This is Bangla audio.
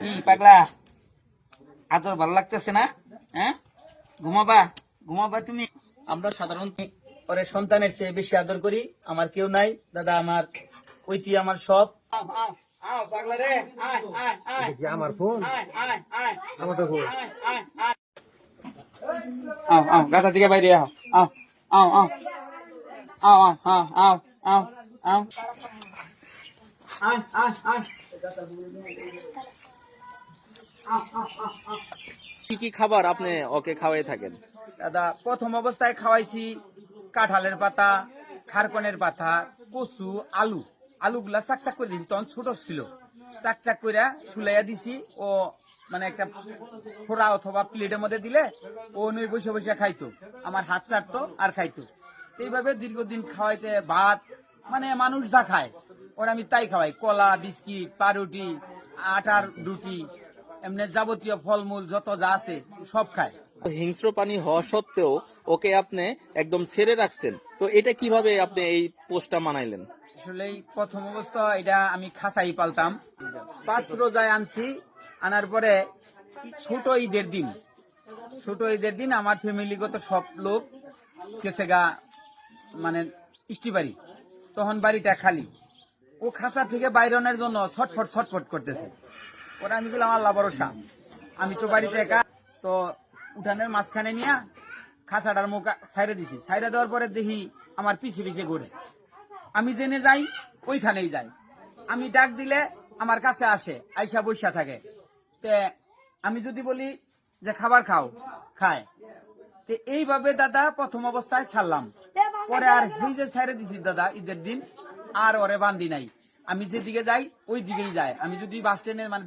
পাগলা আদর ভালো লাগতেছে না? হ্যাঁ, ঘুমাবা ঘুমাবা তুমি। আমরা সাধারণত ওরে সন্তানের চেয়ে বেশি আদর করি। আমার কেউ নাই দাদা, আমার ওইটি আমার সব। পাগলা রে, আমার ফোন আমার তো ফোন গাছা থেকে বাইরে আও আও আও আও আও আও আও আও আও কি কি খাবার আপনি ওকে খাওয়াই থাকেন? দাদা, প্রথম অবস্থায় খাওয়াইছি কাঁঠালের পাতা, খারকনের পাতা, কচু, আলু। আলুগুলা চাকচাক করে দিছি, তখন ছোট ছিল। চাকচাক করে শুলাইয়া দিছি। ও মানে একটা ফোড়া অথবা প্লেটের মধ্যে দিলে ও নই বসে বসে খাইতো, আমার হাত চাটতো আর খাইতো। এইভাবে দীর্ঘদিন খাওয়াইতে ভাত, মানে মানুষ যা খায় ওরা আমি তাই খাওয়াই। কলা, বিস্কিট, পাউরুটি, আটার রুটি, এমনি যাবতীয় ফলমূল যত যা আছে সব খায়। হিংস্র প্রাণী হওয়া সত্ত্বেও ওকে আপনি একদম ছেড়ে রাখছেন, তো এটা কিভাবে আপনি এই পোস্টটা মানাইলেন? আসলে প্রথম অবস্থা এটা আমি খাসাই পালতাম। 5 রোজায় আনছি। আনার পরে ছোট ঈদের দিন আমার ফ্যামিলিগত সব লোক গেছে গা, মানে ইষ্টি বাড়ি। তখন বাড়িটা খালি। ও খাসা থেকে বাইরনের জন্য ছটফট করতেছে। ওরা আমি বললাম আল্লাহ ভরসা, আমি তো বাড়িতে একা। তো উঠানের মাঝখানে নিয়ে খাসাটার মুখ সাইডে দিছি। সাইডে দেওয়ার পরে দেখি আমার পিছে পিছে ঘুরে। আমি জেনে যাই, ওইখানেই যাই। আমি ডাক দিলে আমার কাছে আসে, আইসা বইসা থাকে। তে আমি যদি বলি যে খাবার খাও, খায়। তে এইভাবে দাদা প্রথম অবস্থায় ছাড়লাম। পরে আর এই যে ছেড়ে দিছি দাদা ঈদের দিন, আর ওরে বান্ধি নাই। আমি যেদিকে যাই ওই দিকেই যায়। আমি যদি বাস স্ট্যান্ডের মানে